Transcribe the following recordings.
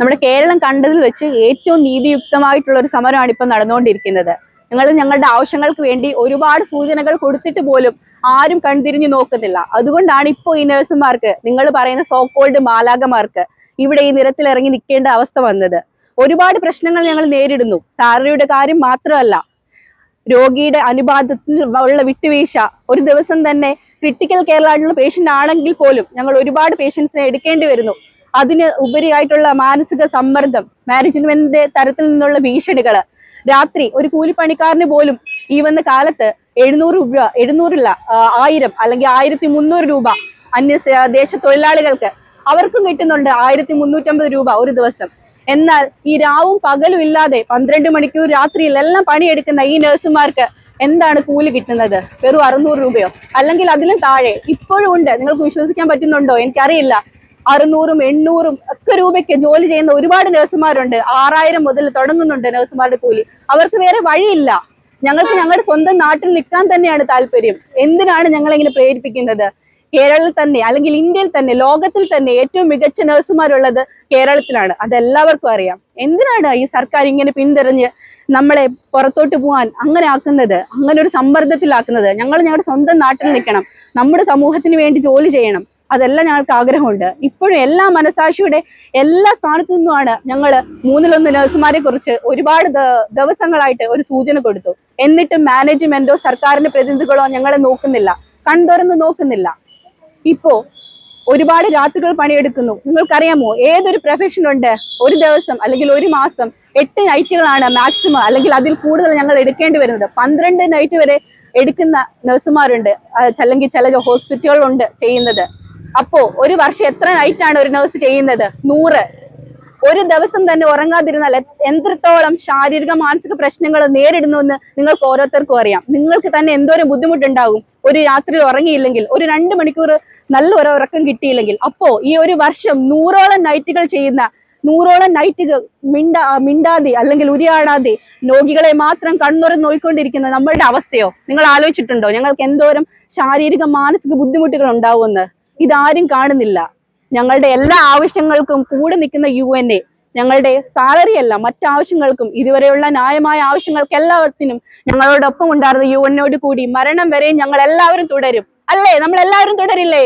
നമ്മുടെ കേരളം കണ്ടതിൽ വെച്ച് ഏറ്റവും നീതിയുക്തമായിട്ടുള്ള ഒരു സമരമാണ് ഇപ്പൊ നടന്നുകൊണ്ടിരിക്കുന്നത്. ഞങ്ങൾ ഞങ്ങളുടെ ആവശ്യങ്ങൾക്ക് വേണ്ടി ഒരുപാട് സൂചനകൾ കൊടുത്തിട്ട് പോലും ആരും കൺതിരിഞ്ഞു നോക്കുന്നില്ല. അതുകൊണ്ടാണ് ഇപ്പോൾ ഈ നഴ്സുമാർക്ക്, നിങ്ങൾ പറയുന്ന സോക്കോൾഡ് മാലാകമാർക്ക് ഇവിടെ ഈ നിരത്തിൽ ഇറങ്ങി നിൽക്കേണ്ട അവസ്ഥ വന്നത്. ഒരുപാട് പ്രശ്നങ്ങൾ ഞങ്ങൾ നേരിടുന്നു. സാലറിയുടെ കാര്യം മാത്രമല്ല, രോഗിയുടെ അനുപാതത്തിൽ ഉള്ള വിട്ടുവീഴ്ച. ഒരു ദിവസം തന്നെ ക്രിട്ടിക്കൽ കെയർ ആയിട്ടുള്ള പേഷ്യന്റ് ആണെങ്കിൽ പോലും ഞങ്ങൾ ഒരുപാട് പേഷ്യൻസിനെ എടുക്കേണ്ടി വരുന്നു. അതിന് ഉപരിയായിട്ടുള്ള മാനസിക സമ്മർദ്ദം, മാനേജ്മെന്റിന്റെ തരത്തിൽ നിന്നുള്ള ഭീഷണികള്. രാത്രി ഒരു കൂലിപ്പണിക്കാരന് പോലും ഈ വന്ന കാലത്ത് 700 രൂപ, 1000 അല്ലെങ്കിൽ 1300 രൂപ അന്യദേശ തൊഴിലാളികൾക്ക് അവർക്കും കിട്ടുന്നുണ്ട് 1350 രൂപ ഒരു ദിവസം. എന്നാൽ ഈ രാവും പകലും ഇല്ലാതെ 12 മണിക്കൂർ രാത്രിയിൽ എല്ലാം പണിയെടുക്കുന്ന ഈ നഴ്സുമാർക്ക് എന്താണ് കൂലി കിട്ടുന്നത്? വെറും 600 രൂപയോ അല്ലെങ്കിൽ അതിലും താഴെ ഇപ്പോഴും ഉണ്ട്. നിങ്ങൾക്ക് വിശ്വസിക്കാൻ പറ്റുന്നുണ്ടോ എനിക്കറിയില്ല. 600ഉം 800ഉം ഒക്കെ രൂപയ്ക്ക് ജോലി ചെയ്യുന്ന ഒരുപാട് നഴ്സുമാരുണ്ട്. 6000 മുതൽ തുടങ്ങുന്നുണ്ട് നഴ്സുമാരുടെ കൂലി. അവർക്ക് വേറെ വഴിയില്ല. ഞങ്ങൾക്ക് ഞങ്ങളുടെ സ്വന്തം നാട്ടിൽ നിൽക്കാൻ തന്നെയാണ് താല്പര്യം. എന്തിനാണ് ഞങ്ങളിങ്ങനെ പ്രേരിപ്പിക്കുന്നത്? കേരളത്തിൽ തന്നെ അല്ലെങ്കിൽ ഇന്ത്യയിൽ തന്നെ ലോകത്തിൽ തന്നെ ഏറ്റവും മികച്ച നഴ്സുമാരുള്ളത് കേരളത്തിലാണ്. അതെല്ലാവർക്കും അറിയാം. എന്തിനാണ് ഈ സർക്കാർ ഇങ്ങനെ പിന്തിരിഞ്ഞ് നമ്മളെ പുറത്തോട്ട് പോകാൻ അങ്ങനെ ആക്കുന്നത്, അങ്ങനെ ഒരു സമ്മർദ്ദത്തിലാക്കുന്നത്? ഞങ്ങൾ ഞങ്ങളുടെ സ്വന്തം നാട്ടിൽ നിൽക്കണം, നമ്മുടെ സമൂഹത്തിന് വേണ്ടി ജോലി ചെയ്യണം. അതെല്ലാം ഞങ്ങൾക്ക് ആഗ്രഹമുണ്ട്. ഇപ്പോഴും എല്ലാ മനസാക്ഷിയുടെ എല്ലാ സ്ഥാനത്തു നിന്നുമാണ് ഞങ്ങൾ 1/3 നഴ്സുമാരെ കുറിച്ച് ഒരുപാട് ദിവസങ്ങളായിട്ട് ഒരു സൂചന കൊടുത്തു. എന്നിട്ടും മാനേജ്മെന്റോ സർക്കാരിന്റെ പ്രതിനിധികളോ ഞങ്ങളെ നോക്കുന്നില്ല, കൺതുറന്ന് നോക്കുന്നില്ല. ഇപ്പോ ഒരുപാട് രാത്രികൾ പണിയെടുക്കുന്നു. നിങ്ങൾക്കറിയാമോ, ഏതൊരു പ്രൊഫഷൻ ഉണ്ട് ഒരു ദിവസം അല്ലെങ്കിൽ ഒരു മാസം 8 നൈറ്റുകളാണ് മാക്സിമം, അല്ലെങ്കിൽ അതിൽ കൂടുതൽ ഞങ്ങൾ എടുക്കേണ്ടി വരുന്നത്. 12 നൈറ്റ് വരെ എടുക്കുന്ന നഴ്സുമാരുണ്ട്, അല്ലെങ്കിൽ ചില ഹോസ്പിറ്റലുകളുണ്ട് ചെയ്യുന്നത്. അപ്പോ ഒരു വർഷം എത്ര നൈറ്റാണ് ഒരു നഴ്സ് ചെയ്യുന്നത്? 100. ഒരു ദിവസം തന്നെ ഉറങ്ങാതിരുന്നാൽ എത്രത്തോളം ശാരീരിക മാനസിക പ്രശ്നങ്ങൾ നേരിടുന്നു എന്ന് നിങ്ങൾക്ക് ഓരോരുത്തർക്കും അറിയാം. നിങ്ങൾക്ക് തന്നെ എന്തോരം ബുദ്ധിമുട്ടുണ്ടാകും ഒരു രാത്രി ഉറങ്ങിയില്ലെങ്കിൽ, ഒരു 2 മണിക്കൂർ നല്ല ഒരു ഉറക്കം കിട്ടിയില്ലെങ്കിൽ. അപ്പോ ഈ ഒരു വർഷം 100ഓളം നൈറ്റുകൾ ചെയ്യുന്ന, 100ഓളം നൈറ്റുകൾ മിണ്ടാതെ അല്ലെങ്കിൽ ഉരിയാടാതെ രോഗികളെ മാത്രം കണ്ണുറന്ന് നോയിക്കൊണ്ടിരിക്കുന്ന നമ്മളുടെ അവസ്ഥയോ നിങ്ങൾ ആലോചിച്ചിട്ടുണ്ടോ? ഞങ്ങൾക്ക് എന്തോരം ശാരീരിക മാനസിക ബുദ്ധിമുട്ടുകൾ ഉണ്ടാവുമെന്ന് ഇതാരും കാണുന്നില്ല. ഞങ്ങളുടെ എല്ലാ ആവശ്യങ്ങൾക്കും കൂടെ നിൽക്കുന്ന UNA, ഞങ്ങളുടെ സാലറി അല്ല മറ്റാവശ്യങ്ങൾക്കും, ഇതുവരെയുള്ള ന്യായമായ ആവശ്യങ്ങൾക്ക് എല്ലാത്തിനും ഞങ്ങളോടൊപ്പം ഉണ്ടായിരുന്ന UNA കൂടി മരണം വരെ ഞങ്ങൾ എല്ലാവരും തുടരും. അല്ലേ? നമ്മൾ എല്ലാവരും തുടരില്ലേ?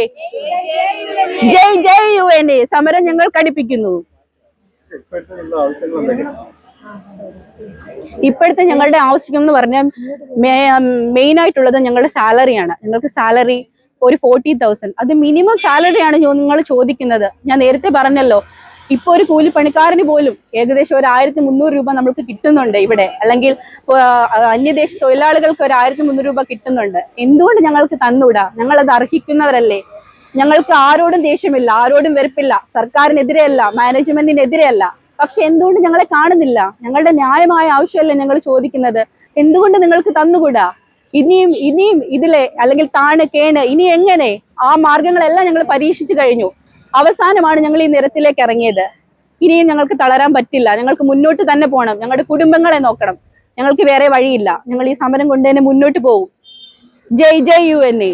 ജയ് ജയ് UNA. സമരം ഞങ്ങൾ കടുപ്പിക്കുന്നു. ഇപ്പോഴത്തെ ഞങ്ങളുടെ ആവശ്യം എന്ന് പറഞ്ഞാൽ മെയിൻ ആയിട്ടുള്ളത് ഞങ്ങളുടെ സാലറിയാണ്. ഞങ്ങൾക്ക് സാലറി ഒരു 40,000, അത് മിനിമം സാലറിയാണ് നിങ്ങൾ ചോദിക്കുന്നത്. ഞാൻ നേരത്തെ പറഞ്ഞല്ലോ, ഇപ്പൊ ഒരു കൂലിപ്പണിക്കാരന് പോലും ഏകദേശം ഒരു 1300 രൂപ നമുക്ക് കിട്ടുന്നുണ്ട് ഇവിടെ, അല്ലെങ്കിൽ അന്യദേശ തൊഴിലാളികൾക്ക് ഒരു 1300 രൂപ കിട്ടുന്നുണ്ട്. എന്തുകൊണ്ട് ഞങ്ങൾക്ക് തന്നൂടാ? ഞങ്ങൾ അത് അർഹിക്കുന്നവരല്ലേ? ഞങ്ങൾക്ക് ആരോടും ദേഷ്യമില്ല, ആരോടും വെറുപ്പില്ല, സർക്കാരിനെതിരെയല്ല, മാനേജ്മെന്റിനെതിരെയല്ല. പക്ഷെ എന്തുകൊണ്ട് ഞങ്ങളെ കാണുന്നില്ല? ഞങ്ങളുടെ ന്യായമായ ആവശ്യമല്ലേ ഞങ്ങൾ ചോദിക്കുന്നത്? എന്തുകൊണ്ട് നിങ്ങൾക്ക് തന്നുകൂടാ? ഇനിയും ഇതിലെ അല്ലെങ്കിൽ താണ് കേണ് ഇനി എങ്ങനെ? ആ മാർഗങ്ങളെല്ലാം ഞങ്ങൾ പരീക്ഷിച്ചു കഴിഞ്ഞു. അവസാനമാണ് ഞങ്ങൾ ഈ നിരത്തിലേക്ക് ഇറങ്ങിയത്. ഇനിയും ഞങ്ങൾക്ക് തളരാൻ പറ്റില്ല. ഞങ്ങൾക്ക് മുന്നോട്ട് തന്നെ പോകണം. ഞങ്ങളുടെ കുടുംബങ്ങളെ നോക്കണം. ഞങ്ങൾക്ക് വേറെ വഴിയില്ല. ഞങ്ങൾ ഈ സമരം കൊണ്ട് തന്നെ മുന്നോട്ട് പോകും. ജയ് ജയ് UNA.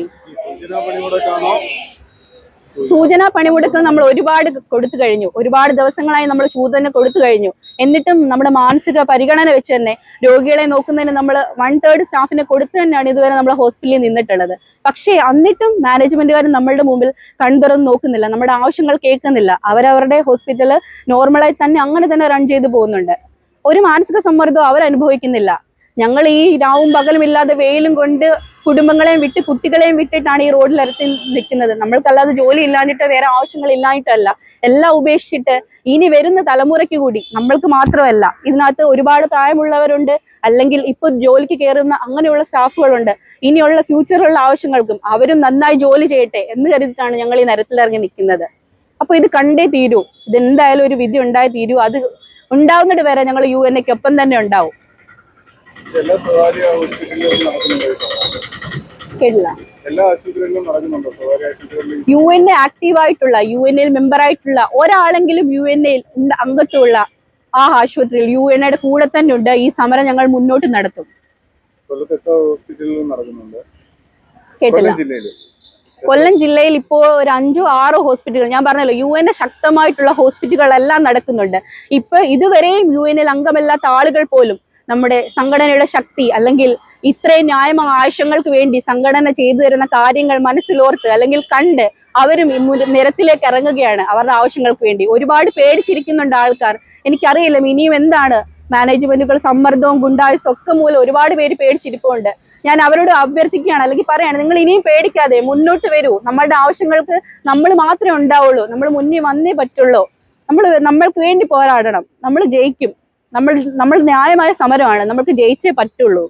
സൂചനാ പണിമുടക്ക് നമ്മൾ ഒരുപാട് കൊടുത്തു കഴിഞ്ഞു. ഒരുപാട് ദിവസങ്ങളായി നമ്മൾ സൂചന കൊടുത്തു കഴിഞ്ഞു. എന്നിട്ടും നമ്മുടെ മാനസിക പരിഗണന വെച്ച് തന്നെ രോഗികളെ നോക്കുന്നതിന് നമ്മൾ 1/3 സ്റ്റാഫിനെ കൊടുത്തു തന്നെയാണ് ഇതുവരെ നമ്മുടെ ഹോസ്പിറ്റലിൽ നിന്നിട്ടുള്ളത്. പക്ഷേ എന്നിട്ടും മാനേജ്മെന്റുകാർ നമ്മളുടെ മുമ്പിൽ കൺതുറന്ന് നോക്കുന്നില്ല, നമ്മുടെ ആവശ്യങ്ങൾ കേൾക്കുന്നില്ല. അവരവരുടെ ഹോസ്പിറ്റല് നോർമലായി തന്നെ അങ്ങനെ തന്നെ റൺ ചെയ്തു പോകുന്നുണ്ട്. ഒരു മാനസിക സമ്മർദ്ദവും അവരനുഭവിക്കുന്നില്ല. ഞങ്ങൾ ഈ രാവും പകലും ഇല്ലാതെ വെയിലും കൊണ്ട് കുടുംബങ്ങളെയും വിട്ട് കുട്ടികളെയും വിട്ടിട്ടാണ് ഈ റോഡിൽ ഇറത്തി നിൽക്കുന്നത്. നമ്മൾക്കല്ലാതെ ജോലി ഇല്ലാഞ്ഞിട്ടോ വേറെ ആവശ്യങ്ങൾ ഇല്ലാഞ്ഞിട്ടല്ല, എല്ലാം ഉപേക്ഷിച്ചിട്ട് ഇനി വരുന്ന തലമുറയ്ക്ക് കൂടി, നമ്മൾക്ക് മാത്രമല്ല, ഇതിനകത്ത് ഒരുപാട് പ്രായമുള്ളവരുണ്ട്, അല്ലെങ്കിൽ ഇപ്പൊ ജോലിക്ക് കയറുന്ന അങ്ങനെയുള്ള സ്റ്റാഫുകളുണ്ട്. ഇനിയുള്ള ഫ്യൂച്ചറിലുള്ള ആവശ്യങ്ങൾക്കും അവരും നന്നായി ജോലി ചെയ്യട്ടെ എന്ന് കരുതിയിട്ടാണ് ഞങ്ങൾ ഈ നിരത്തിലിറങ്ങി നിൽക്കുന്നത്. അപ്പൊ ഇത് കണ്ടേ തീരൂ. ഇതെന്തായാലും ഒരു വിധി ഉണ്ടായി തീരൂ. അത് ഉണ്ടാവുന്നത് വരെ ഞങ്ങൾ UNAക്കൊപ്പം തന്നെ ഉണ്ടാവും. UNA ആക്റ്റീവായിട്ടുള്ള, UNAയിൽ മെമ്പറായിട്ടുള്ള ഒരാളെങ്കിലും UNAയിൽ അംഗത്വമുള്ള ആ ആശുപത്രിയിൽ UNAയുടെ കൂടെ തന്നെ ഉണ്ട്. ഈ സമരം ഞങ്ങൾ മുന്നോട്ട് നടത്തും. കേട്ടില്ല. കൊല്ലം ജില്ലയിൽ ഇപ്പോൾ ഒരു 5-6 ഹോസ്പിറ്റലുകൾ, ഞാൻ പറഞ്ഞല്ലോ UN ശക്തമായിട്ടുള്ള ഹോസ്പിറ്റലുകളെല്ലാം നടക്കുന്നുണ്ട്. ഇപ്പൊ ഇതുവരെയും UN അംഗമല്ലാത്ത ആളുകൾ പോലും നമ്മുടെ സംഘടനയുടെ ശക്തി അല്ലെങ്കിൽ ഇത്രയും ന്യായമായ ആവശ്യങ്ങൾക്ക് വേണ്ടി സംഘടന ചെയ്തു തരുന്ന കാര്യങ്ങൾ മനസ്സിലോർത്ത് അല്ലെങ്കിൽ കണ്ട് അവരും നിരത്തിലേക്ക് ഇറങ്ങുകയാണ് അവരുടെ ആവശ്യങ്ങൾക്ക് വേണ്ടി. ഒരുപാട് പേടിച്ചിരിക്കുന്നുണ്ട് ആൾക്കാർ. എനിക്കറിയില്ല ഇനിയും എന്താണ്, മാനേജ്മെന്റുകൾ സമ്മർദ്ദവും ഗുണ്ടായുസും ഒക്കെ മൂലം ഒരുപാട് പേര് പേടിച്ചിരിപ്പുണ്ട്. ഞാൻ അവരോട് അഭ്യർത്ഥിക്കുകയാണ് അല്ലെങ്കിൽ പറയാണ്, നിങ്ങൾ ഇനിയും പേടിക്കാതെ മുന്നോട്ട് വരൂ. നമ്മളുടെ ആവശ്യങ്ങൾക്ക് നമ്മൾ മാത്രമേ ഉണ്ടാവുള്ളൂ, നമ്മൾ മുന്നിൽ വന്നേ പറ്റുള്ളൂ. നമ്മൾക്ക് വേണ്ടി പോരാടണം, നമ്മൾ ജയിക്കും. നമ്മൾ ന്യായമായ സമരമാണ്, നമ്മൾക്ക് ജയിച്ചേ പറ്റുള്ളൂ.